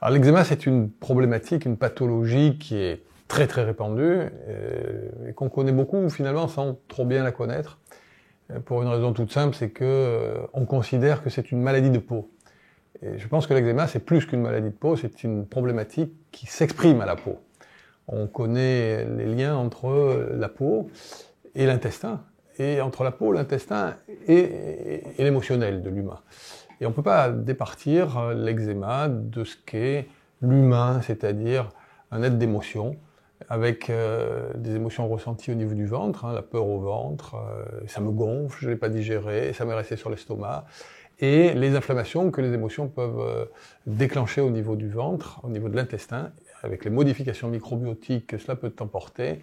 Alors l'eczéma, c'est une problématique, une pathologie qui est très très répandue et qu'on connaît beaucoup finalement sans trop bien la connaître. Pour une raison toute simple, c'est que on considère que c'est une maladie de peau. Et je pense que l'eczéma, c'est plus qu'une maladie de peau, c'est une problématique qui s'exprime à la peau. On connaît les liens entre la peau et l'intestin, et entre la peau, l'intestin et l'émotionnel de l'humain. Et on ne peut pas départir l'eczéma de ce qu'est l'humain, c'est-à-dire un être d'émotion, avec des émotions ressenties au niveau du ventre, la peur au ventre, ça me gonfle, je ne l'ai pas digéré, ça m'est resté sur l'estomac, et les inflammations que les émotions peuvent déclencher au niveau du ventre, au niveau de l'intestin, avec les modifications microbiotiques que cela peut emporter,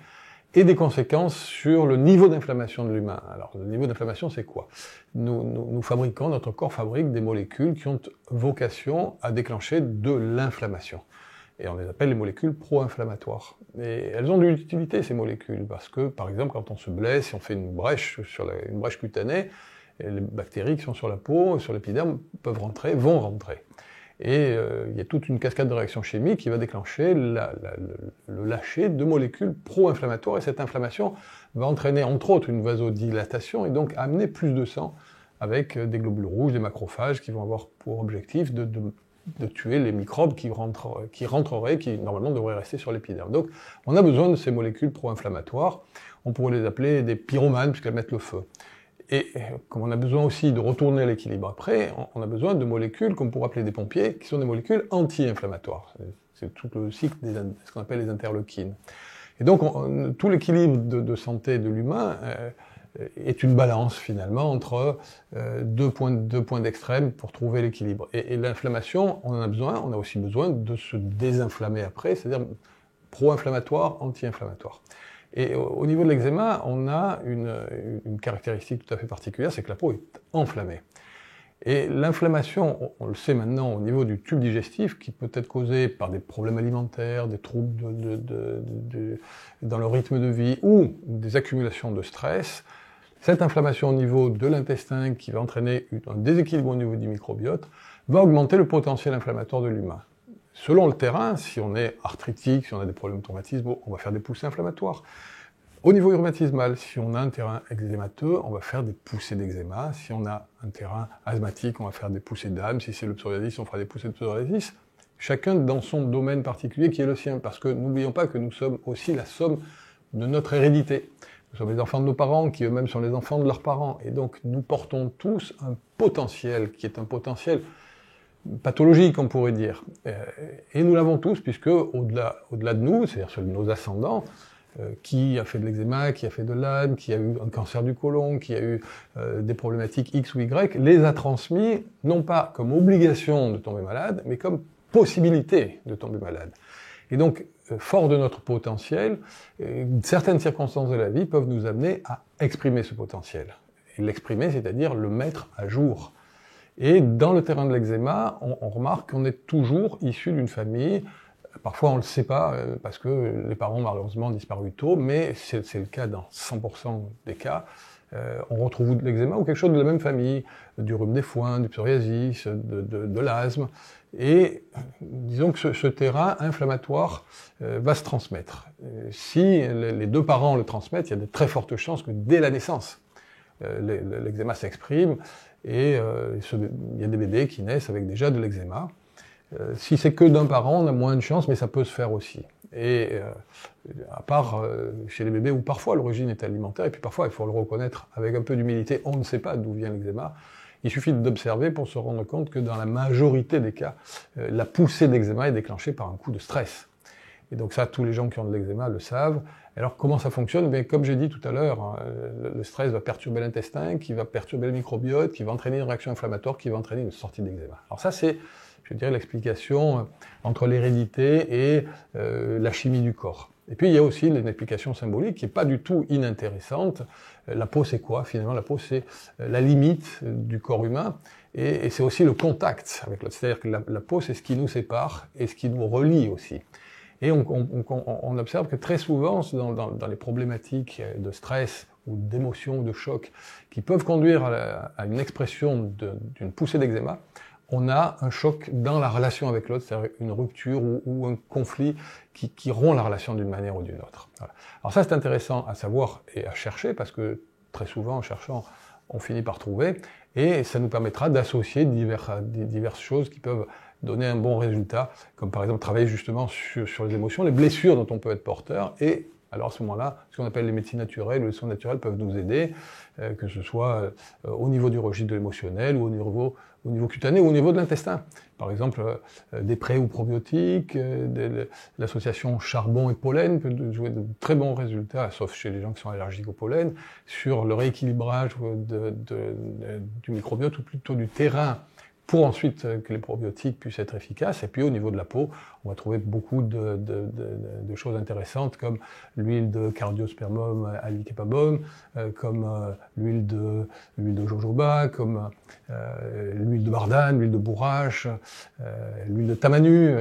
et des conséquences sur le niveau d'inflammation de l'humain. Alors, le niveau d'inflammation, c'est quoi ? Nous fabriquons, notre corps fabrique des molécules qui ont vocation à déclencher de l'inflammation. Et on les appelle les molécules pro-inflammatoires. Et elles ont de l'utilité, ces molécules, parce que, par exemple, quand on se blesse, si on fait une brèche cutanée, les bactéries qui sont sur la peau, sur l'épiderme, vont rentrer. Et il y a toute une cascade de réactions chimiques qui va déclencher le lâcher de molécules pro-inflammatoires. Et cette inflammation va entraîner, entre autres, une vasodilatation et donc amener plus de sang avec des globules rouges, des macrophages qui vont avoir pour objectif de tuer les microbes qui normalement devraient rester sur l'épiderme. Donc on a besoin de ces molécules pro-inflammatoires. On pourrait les appeler des pyromanes puisqu'elles mettent le feu. Et comme on a besoin aussi de retourner l'équilibre après, on a besoin de molécules qu'on pourrait appeler des pompiers, qui sont des molécules anti-inflammatoires. C'est tout le cycle de ce qu'on appelle les interleukines. Et donc tout l'équilibre de santé de l'humain est une balance finalement entre deux points d'extrême pour trouver l'équilibre. Et l'inflammation, on en a besoin, on a aussi besoin de se désinflammer après, c'est-à-dire pro-inflammatoire, anti-inflammatoire. Et au niveau de l'eczéma, on a une caractéristique tout à fait particulière, c'est que la peau est enflammée. Et l'inflammation, on le sait maintenant au niveau du tube digestif, qui peut être causée par des problèmes alimentaires, des troubles dans le rythme de vie ou des accumulations de stress. Cette inflammation au niveau de l'intestin, qui va entraîner un déséquilibre au niveau du microbiote, va augmenter le potentiel inflammatoire de l'humain. Selon le terrain, si on est arthritique, si on a des problèmes de traumatisme, on va faire des poussées inflammatoires. Au niveau rhumatismal, si on a un terrain eczémateux, on va faire des poussées d'eczéma. Si on a un terrain asthmatique, on va faire des poussées d'asthme. Si c'est le psoriasis, on fera des poussées de psoriasis. Chacun dans son domaine particulier qui est le sien. Parce que n'oublions pas que nous sommes aussi la somme de notre hérédité. Nous sommes les enfants de nos parents, qui eux-mêmes sont les enfants de leurs parents. Et donc nous portons tous un potentiel, qui est un potentiel pathologique, on pourrait dire. Et nous l'avons tous, puisque au-delà de nous, c'est-à-dire sur nos ascendants, qui a fait de l'eczéma, qui a fait de l'asthme, qui a eu un cancer du côlon, qui a eu des problématiques X ou Y, les a transmis, non pas comme obligation de tomber malade, mais comme possibilité de tomber malade. Et donc, fort de notre potentiel, certaines circonstances de la vie peuvent nous amener à exprimer ce potentiel. Et l'exprimer, c'est-à-dire le mettre à jour. Et dans le terrain de l'eczéma, on remarque qu'on est toujours issu d'une famille. Parfois, on ne le sait pas, parce que les parents, malheureusement, ont disparu tôt, mais c'est le cas dans 100% des cas. On retrouve de l'eczéma ou quelque chose de la même famille, du rhume des foins, du psoriasis, de l'asthme. Et disons que ce terrain inflammatoire va se transmettre. Si les deux parents le transmettent, il y a de très fortes chances que dès la naissance, l'eczéma s'exprime, et il y a des bébés qui naissent avec déjà de l'eczéma. Si c'est que d'un parent, on a moins de chance, mais ça peut se faire aussi. Et à part chez les bébés où parfois l'origine est alimentaire, et puis parfois il faut le reconnaître avec un peu d'humilité, on ne sait pas d'où vient l'eczéma. Il suffit d'observer pour se rendre compte que dans la majorité des cas, la poussée d'eczéma est déclenchée par un coup de stress. Et donc ça, tous les gens qui ont de l'eczéma le savent. Alors comment ça fonctionne ? Bien, comme j'ai dit tout à l'heure, le stress va perturber l'intestin, qui va perturber le microbiote, qui va entraîner une réaction inflammatoire, qui va entraîner une sortie d'eczéma. Alors ça, c'est, je dirais, l'explication entre l'hérédité et la chimie du corps. Et puis il y a aussi une explication symbolique qui n'est pas du tout inintéressante. La peau, c'est quoi ? Finalement, la peau, c'est la limite du corps humain, et c'est aussi le contact avec l'autre. C'est-à-dire que la peau, c'est ce qui nous sépare et ce qui nous relie aussi. Et on observe que très souvent, dans les problématiques de stress ou d'émotion ou de choc qui peuvent conduire à une expression d'une poussée d'eczéma, on a un choc dans la relation avec l'autre, c'est-à-dire une rupture ou un conflit qui rompt la relation d'une manière ou d'une autre. Voilà. Alors ça, c'est intéressant à savoir et à chercher, parce que très souvent, en cherchant, on finit par trouver, et ça nous permettra d'associer diverses choses qui peuvent donner un bon résultat, comme par exemple travailler justement sur les émotions, les blessures dont on peut être porteur, et alors à ce moment-là, ce qu'on appelle les médecines naturelles ou les soins naturels peuvent nous aider, que ce soit au niveau du registre de l'émotionnel ou au niveau cutané ou au niveau de l'intestin. Par exemple, des pré ou probiotiques, l'association charbon et pollen peut jouer de très bons résultats, sauf chez les gens qui sont allergiques au pollen, sur le rééquilibrage du microbiote ou plutôt du terrain, pour ensuite que les probiotiques puissent être efficaces. Et puis au niveau de la peau, on va trouver beaucoup de choses intéressantes, comme l'huile de cardiospermum albicapabum, comme l'huile de jojoba, comme l'huile de bardane, l'huile de bourrache, l'huile de tamanu.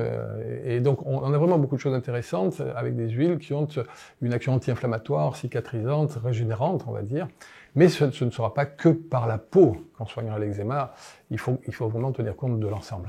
Et donc on a vraiment beaucoup de choses intéressantes avec des huiles qui ont une action anti-inflammatoire, cicatrisante, régénérante, on va dire. Mais ce ne sera pas que par la peau qu'on soignera l'eczéma, il faut vraiment tenir compte de l'ensemble.